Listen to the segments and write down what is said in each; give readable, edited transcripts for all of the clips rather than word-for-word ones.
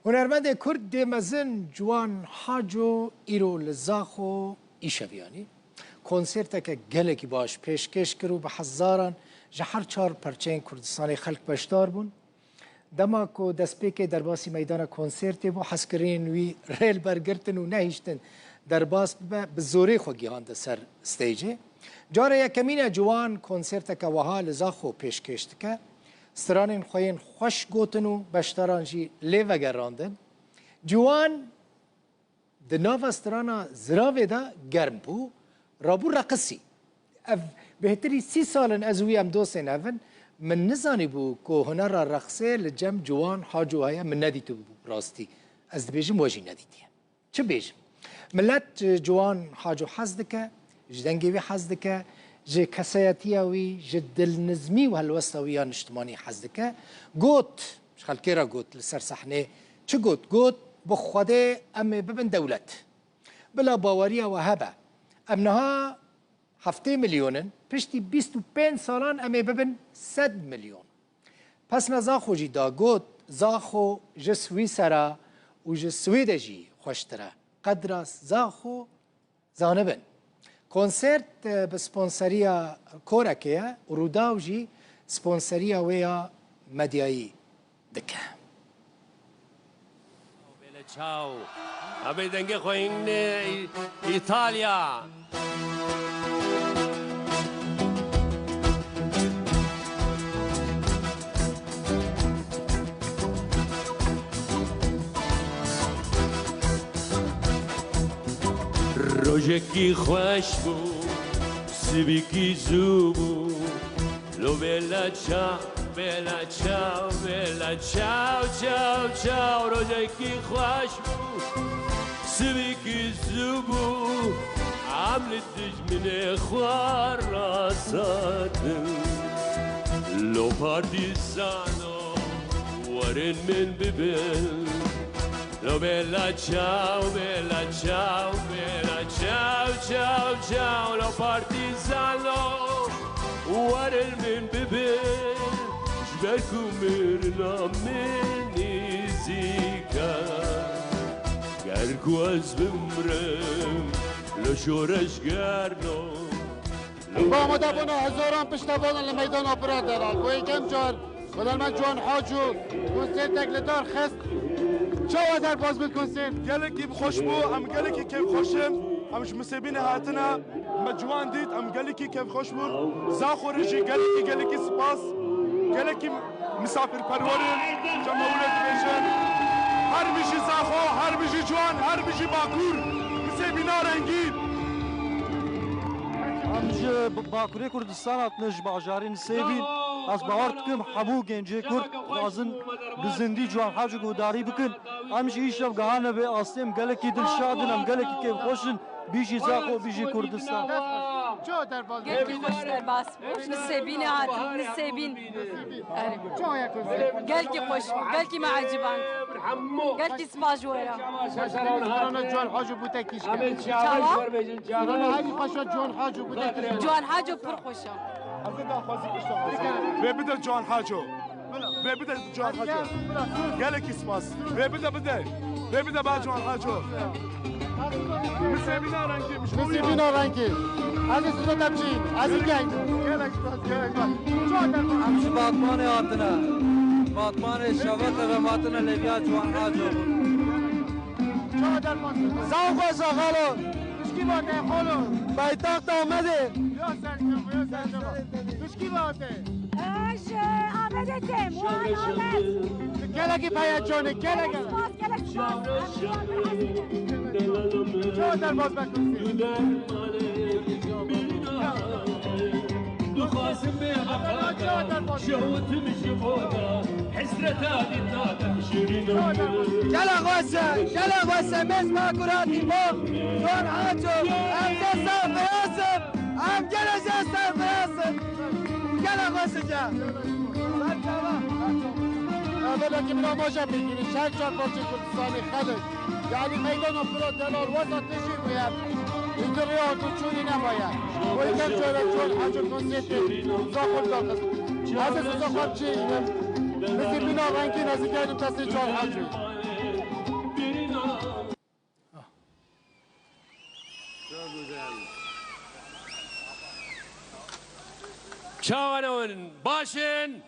هنرمند کرد مزن جوان حاجو ایرو لزاخو ایشویانی کنسرت که گلکی باش پیشکش کرو به هزاران جهر چار پرچین کردستانی خلق بشدار بون دما کو دسپیک درباسی میدان کنسرت بو حسکرین وی ریل برگرتن و نهیشتن درباس به زوری خو گیهاند سر استیجه جاره یکمین جوان کنسرت که وها لزاخو پیشکشت که سترانین خوین خوش گوتن و بشتران جی لیو گراندن جوان دناو سترانا زراوه دا گرم بو رابو رقصی بهتری 30 سالن از ویم دوستین اون من نزانی بو که هنر رقصه لجم جوان حاجو هایا من ندیتو بو راستی از بیجم واجی ندیتیم چه بیجم ملت جوان حاجو حزدکه جدنگیوی حزدکه جه کسایتیاوی جه دلنزمی و هلوستاویان اجتماعی حزدکه گوت خلکی را گوت لسر صحنه چه گوت بخواده امه ببن دولت بلا باوری و هبه امنها 7 میلیونن پشتی 25 سالان امه ببن 100 میلیون پس نزاخو جی دا گوت زاخو جه سویسرا و جه سویده جی خوشتره قدر زاخو زانبن کنسرت بسپانسریا کورکیه و روداو جی سپانسریا ویا مدیایی دکه Ciao, avete anche qua in Italia. روزکی خوش بود، سبکی زوبو، لو بلا ciao. Bella ciao, bella ciao, ciao, ciao روزکی خوش بود سبکی زبو عملتش من خوار راساتم لو پارتیزانو ورن من ببن لو بلا ciao, bella ciao, bella ciao, ciao, ciao لو پارتیزانو ورن من ببن برکو مرنا منی زیکا گرکو از بمرم لشورش گرنو با مدبون هزاران پشتوانان لمیدان آپرا درال و یکم جار بدل من جوان حاجو کنسرت تکلدار خست چه در باز بید کنسرت گلکی خوش بو ام گلکی کیف خوشم امش مسیبین هاتنا مجوان دید ام گلکی کیف خوش بو زاخو رجی گلکی سپاس گلکی مسافر پرورن جمع ولد بیشن هر بیشی زاخو هر بیشی جوان هر بیشی باکور مسیبینا رنگین امج باکوری کردستان اتنش باجارین سیبین از باور تکم حبو گنجه کرد لازم بزندی جوان حاجو گوداری بکن امج ایشب گهانه به آسیم گلکی دلشادن ام گلکی که خوشن بیشی زاخو بیشی کردستان چه در باز گلکی خوش در باز بود نسبین عادی نسبین گلکی خوش گلکی معجبان گلکی سپاجوره مثلا جوان حاجو بوده کیش هری خوشا جوان حاجو بوده جوان حاجو پر خوشا و بده جوان حاجو و بده جوان حاجو گلکی سپاس و بده با جوان حاجو مسیبینا رنگی مسیبینا رنگی از این سوزا تبچین از این گنگ امج باطمان آتنا باطمان شوات و ماتنا لبیا جوان حاجو زاو زاغالو مشکی باته خالو بایتاقت آمده مشکی باته اش آمدتم وان آمد گلگی پیاجانه گلگی چه در باز بکنید خاسم بها شهوت مشفوقة حسرة هذه النادم شيرين كلا غوسة مزما كراتي بوم جوان حاجو ام جسر بياسم ام جلا جسر بياسم كلا غوسة جا اولا که بنا ماجه میگیری شک جان پارچه کردستانی خلق یعنی میدان اپرا دلال وزا تشی باید این دریا تو چونی نباید و یکم جاره چون حجر کنسیت زاخل داخل از سوزا خواب چی مثل بینا رنگی نزدیک کردیم تصدیل جان حجر چاوانون باشن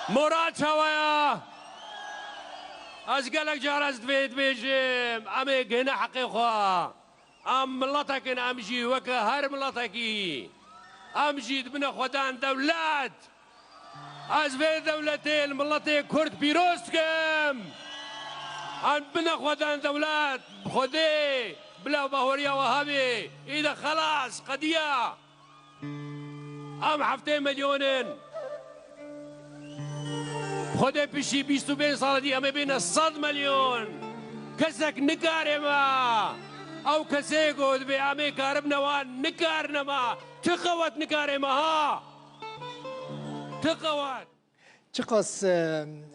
مراد چاویا از گلک جار از دوید بیجم امی گنه حقی خواه ام ملتکن امجی وکه هر ملتکی امجی دبن خودان دولت از وی دولتی الملتی کرد پیروست کم ان بنا خودان دولت خودی بلا باوریا وهابي إذا خلاص قضية أم 7 مليون خودي بشي 25 صار دي أم بين 100 مليون كسك نكارما أو كسيكو دبي أمي كاربنا وان نكارنما تقوت نكارما ها تقوت چقاس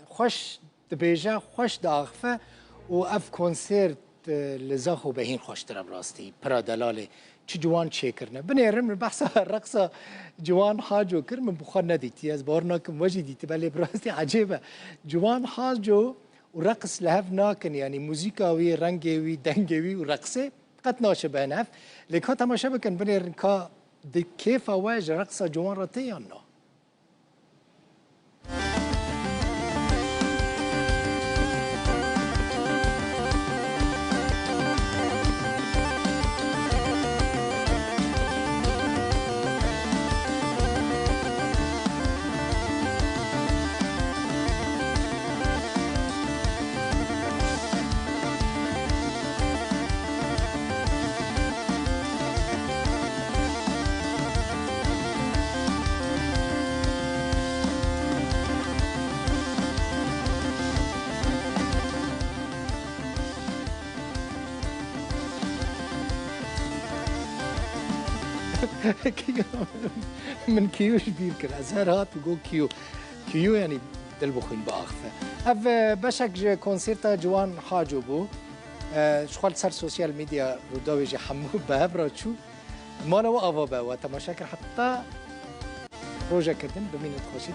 خوش دبیجه خوش داغفه و اف کنسرت لزاخو بهین خوش درم راستی پرا دلاله چه جوان چه کرنه بنیرم بحثا رقصا جوان حاجو کر من بخار ندیتی از بار ناکم وجه دیتی بله براستی عجیبه جوان حاجو و رقص لهف ناکن یعنی موزیکاوی رنگوی دنگوی و رقصه قد ناشه بهنف لیکن تماشا بکن بنیرن که دی کیف واج رقصا جوان را تیان نه من كيو شبير كر أزهر هات وجو كيو يعني دلبو خين بأخفة أف بشك كونسرتا جوان حاجو بو شغل سر سوشيال ميديا روداوي جي حمو بهبرا شو ما لو أفا بوا تماشاكر حتى روجا كردن بمين تخشين